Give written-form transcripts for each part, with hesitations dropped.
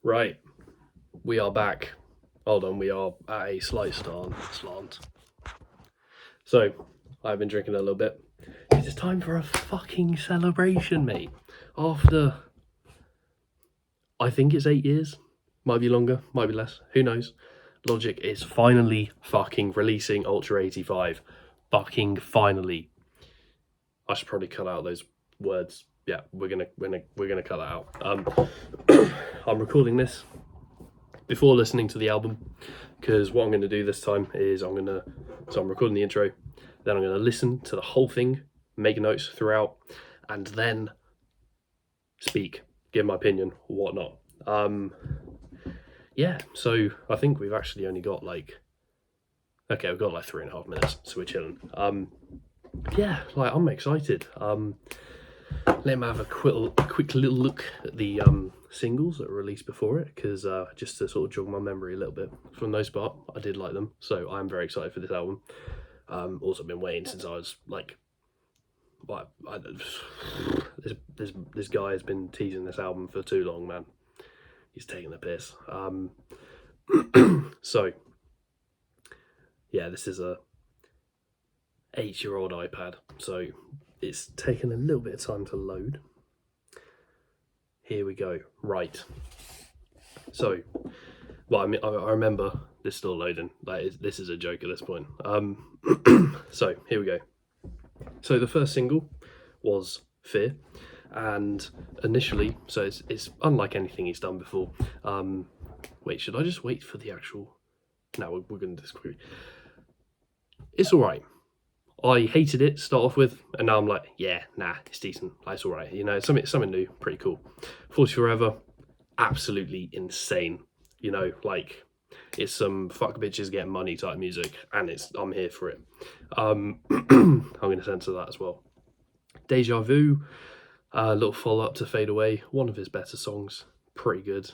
Right, we are back. Hold on, we are at a slight slant. So, I've been drinking a little bit. It's time for a fucking celebration, mate. After, I think it's 8 years. Might be longer, might be less. Who knows? Logic is finally fucking releasing Ultra 85. Fucking finally. I should probably cut out those words. Yeah, we're gonna cut that out. I'm recording this before listening to the album, because what I'm going to do this time is I'm recording the intro, then I'm going to listen to the whole thing, make notes throughout, and then speak, give my opinion, whatnot. Yeah, so I think we've actually only got we've got like 3.5 minutes, so we're chilling. Yeah, I'm excited. Let me have a quick little look at the singles that were released before it, because just to sort of jog my memory a little bit. For the most part, I did like them, so I'm very excited for this album. Also been waiting since I was like, this guy has been teasing this album for too long, man. He's taking the piss. So yeah, this is a 8-year-old iPad, so it's taken a little bit of time to load. Here we go. Right. So, well, I mean, I remember this still loading. This is a joke at this point. So here we go. So the first single was Fear, and initially, so it's unlike anything he's done before. Wait, should I just wait for the actual? No, we're going to disagree. It's all right. I hated it to start off with, and now I'm like, yeah, nah, it's decent. It's all right. You know, something new, pretty cool. 40 Forever, absolutely insane. You know, it's some fuck bitches getting money type music, and I'm here for it. I'm going to censor that as well. Deja Vu, a little follow up to Fade Away, one of his better songs, pretty good.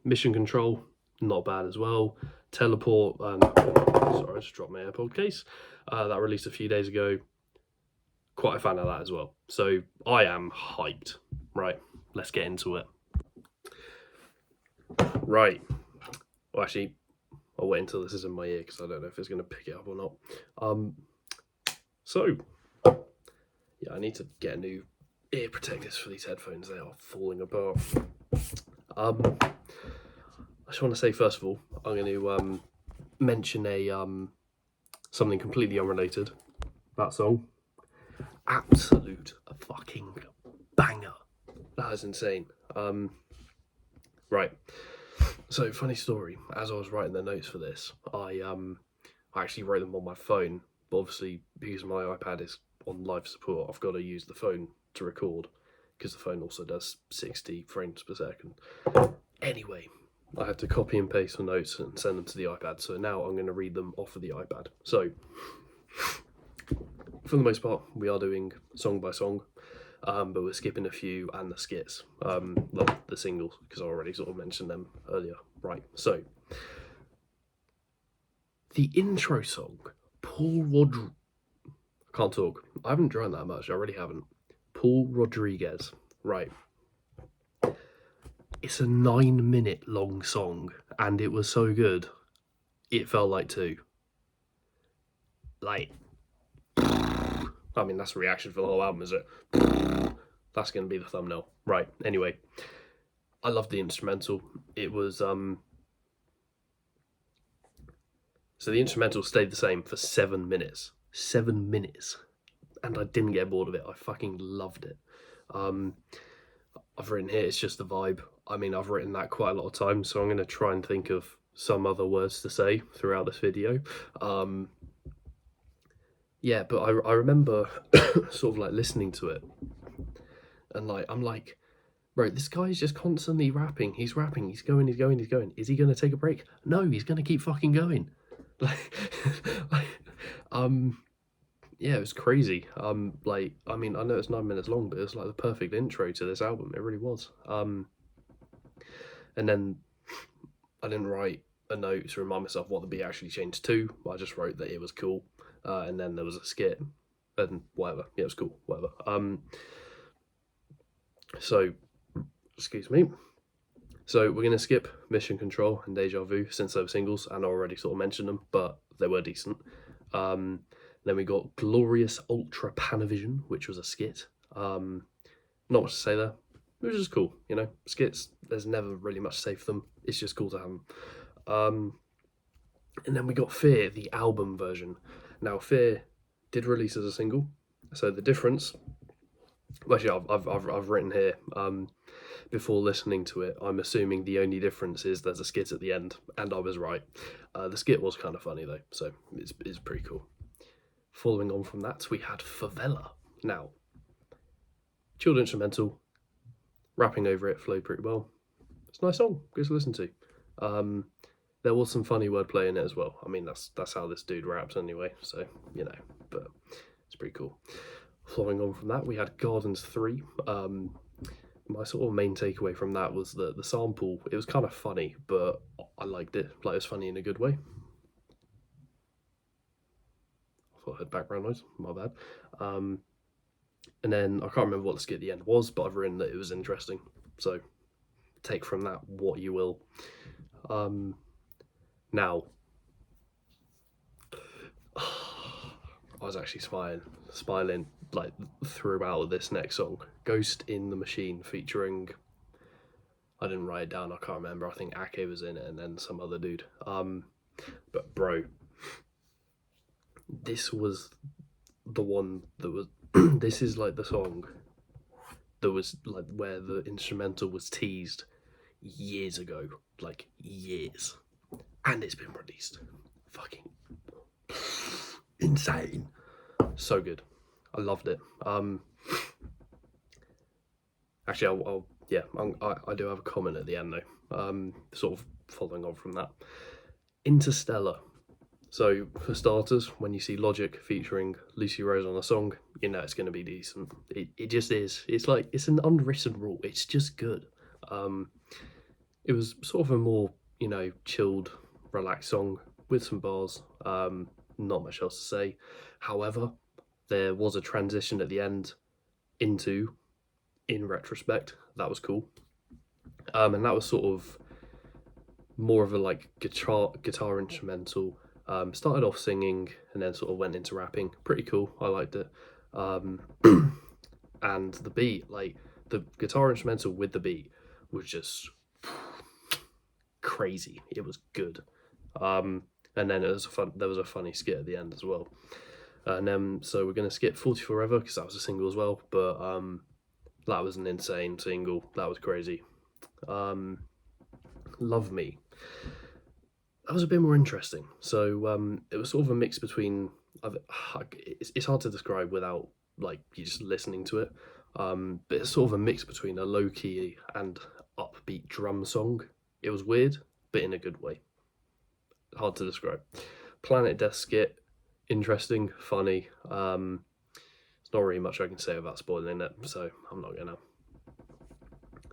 Mission Control, not bad as well. Teleport, sorry, I just dropped my AirPod case. That released a few days ago. Quite a fan of that as well. So I am hyped. Right, let's get into it. Right. Well, actually, I'll wait until this is in my ear, because I don't know if it's going to pick it up or not. So, yeah, I need to get new ear protectors for these headphones. They are falling apart. I just want to say, first of all, I'm going to mention something completely unrelated. That song, absolute fucking banger. That is insane. Right. So, funny story. As I was writing the notes for this, I actually wrote them on my phone. But obviously, because my iPad is on live support, I've got to use the phone to record, because the phone also does 60 frames per second. Anyway, I had to copy and paste the notes and send them to the iPad. So now I'm going to read them off of the iPad. So, for the most part, we are doing song by song. But we're skipping a few and the skits, the singles, because I already sort of mentioned them earlier. Right, so the intro song, Paul Rodriguez. I can't talk. I haven't drank that much. I really haven't. Paul Rodriguez. Right. It's a 9-minute long song, and it was so good, it felt like 2. I mean, that's the reaction for the whole album, is it? That's going to be the thumbnail. Right, anyway. I loved the instrumental. It was, so the instrumental stayed the same for 7 minutes. 7 minutes. And I didn't get bored of it. I fucking loved it. I've written here, it's just the vibe. I mean, I've written that quite a lot of times, so I'm going to try and think of some other words to say throughout this video. Yeah, but I remember sort of listening to it, and I'm like, bro, this guy's just constantly rapping. He's rapping. He's going. Is he going to take a break? No, he's going to keep fucking going. Yeah, it was crazy. I mean, I know it's 9 minutes long, but it's the perfect intro to this album. It really was. And then I didn't write a note to remind myself what the beat actually changed to. I just wrote that it was cool. And then there was a skit, and whatever. Yeah, it was cool. Whatever. So, excuse me. So we're going to skip Mission Control and Deja Vu since they were singles, and I already sort of mentioned them, but they were decent. Then we got Glorious Ultra Panavision, which was a skit. Not much to say there. It was just cool, you know. Skits, there's never really much to say for them. It's just cool to have them. And then we got Fear, the album version. Now, Fear did release as a single, so the difference. Actually, I've written here. Before listening to it, I'm assuming the only difference is there's a skit at the end, and I was right. The skit was kind of funny though, so it's pretty cool. Following on from that, we had Favela. Now, chilled instrumental, rapping over it flowed pretty well. It's a nice song, good to listen to. There was some funny wordplay in it as well. I mean, that's how this dude raps anyway, so you know. But it's pretty cool. Following on from that, we had Gardens 3. My sort of main takeaway from that was that the sample, it was kind of funny, but I liked it. Like, it was funny in a good way. I thought I heard background noise, my bad. And then I can't remember what the skit at the end was, but I've written that it was interesting. So take from that what you will. Now, I was actually smiling like throughout this next song, Ghost in the Machine, featuring, I didn't write it down, I can't remember, I think Ake was in it and then some other dude. But bro, this was the one that was this is like the song that was like where the instrumental was teased years ago, like years, and it's been released. Fucking insane. So good. I loved it. Actually, I do have a comment at the end though. Sort of following on from that. Interstellar. So for starters, when you see Logic featuring Lucy Rose on a song, you know it's going to be decent. It just is. It's like, it's an unwritten rule. It's just good. It was sort of a more, you know, chilled, relaxed song with some bars. Not much else to say. However, there was a transition at the end into In Retrospect. That was cool. And that was sort of more of a like guitar instrumental. Started off singing and then sort of went into rapping. Pretty cool. I liked it. And the beat, like the guitar instrumental with the beat, was just crazy. It was good. And then there was a funny skit at the end as well. And then so we're gonna skip 40 Forever because that was a single as well. But that was an insane single. That was crazy. Love Me. That was a bit more interesting. So it was sort of a mix between. It's hard to describe without like you just listening to it. But it's sort of a mix between a low key and upbeat drum song. It was weird, but in a good way. Hard to describe. Planet Death skit, interesting, funny. There's not really much I can say about spoiling it, so I'm not gonna.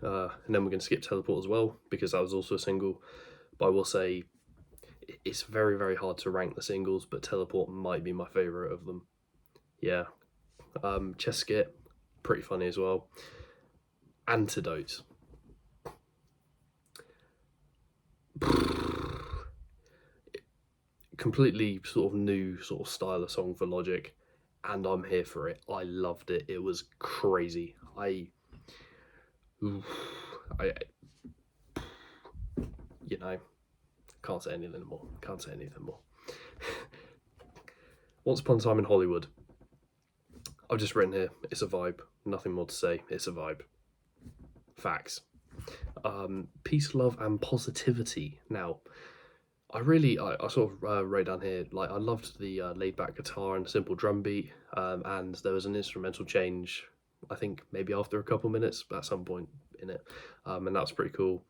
And then we're gonna skip Teleport as well because that was also a single. But I will say it's very, very hard to rank the singles, but Teleport might be my favourite of them. Yeah. Chess skit, pretty funny as well. Antidote. Completely sort of new sort of style of song for Logic, and I'm here for it. I loved it. It was crazy. You know, can't say anything more. Once Upon a Time in Hollywood. I've just written here, it's a vibe. Nothing more to say. It's a vibe. Facts. Peace, love, and positivity. Now, I sort of wrote down here, like, I loved the laid back guitar and simple drum beat, and there was an instrumental change, I think maybe after a couple minutes, but at some point in it, and that's pretty cool.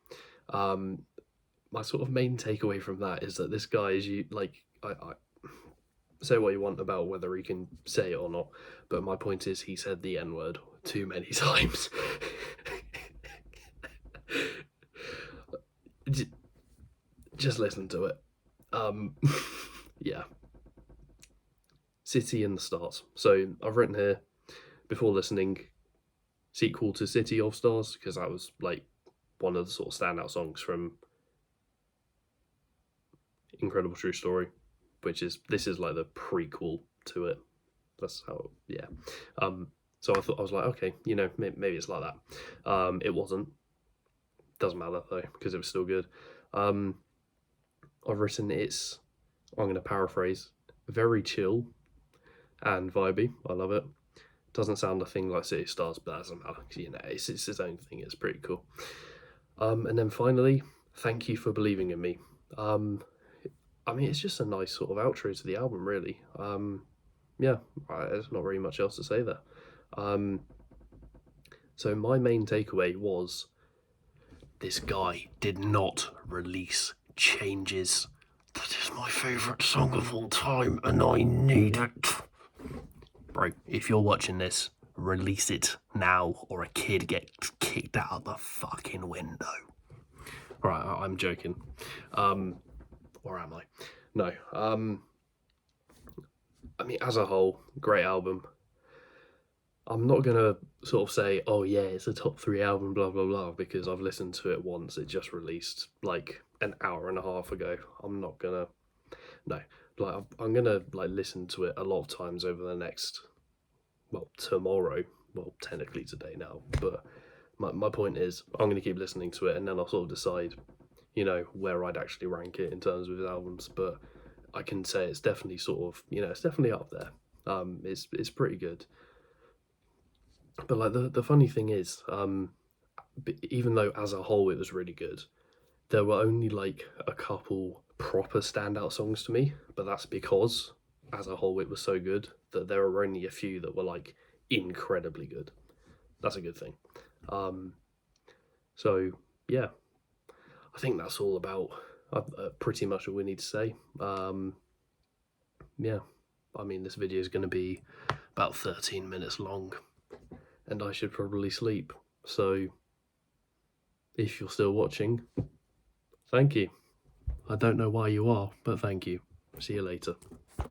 My sort of main takeaway from that is that this guy is, I say what you want about whether he can say it or not, but my point is he said the N-word too many times. Just listen to it. Yeah. City and the Stars. So I've written here, before listening, sequel to City of Stars, because that was like one of the sort of standout songs from Incredible True Story, this is like the prequel to it. That's how, yeah. So I was like, okay, you know, maybe it's like that. It wasn't. Doesn't matter though, because it was still good. I've written I'm going to paraphrase, very chill and vibey. I love it. Doesn't sound a thing like City Stars, but that doesn't matter. You know, it's its own thing. It's pretty cool. And then finally, thank you for believing in me. I mean, it's just a nice sort of outro to the album, really. Yeah, there's not really much else to say there. So my main takeaway was this guy did not release Changes. That is my favourite song of all time, and I need it. Bro, if you're watching this, release it now, or a kid gets kicked out of the fucking window. Right, I'm joking. Or am I? No. I mean, as a whole, great album. I'm not gonna sort of say, oh yeah, it's a top 3 album, blah blah blah, because I've listened to it once. It just released like an hour and a half ago. I'm not gonna, no, like I'm gonna like listen to it a lot of times over the next, well, tomorrow, well, technically today now, but my point is, I'm gonna keep listening to it, and then I'll sort of decide, you know, where I'd actually rank it in terms of his albums. But I can say it's definitely sort of, you know, it's definitely up there. It's pretty good. But like the funny thing is, even though as a whole it was really good, there were only like a couple proper standout songs to me. But that's because as a whole it was so good that there were only a few that were like incredibly good. That's a good thing. So yeah, I think that's all about pretty much all we need to say. Yeah, I mean, this video is going to be about 13 minutes long, and I should probably sleep. So if you're still watching, thank you. I don't know why you are, but thank you. See you later.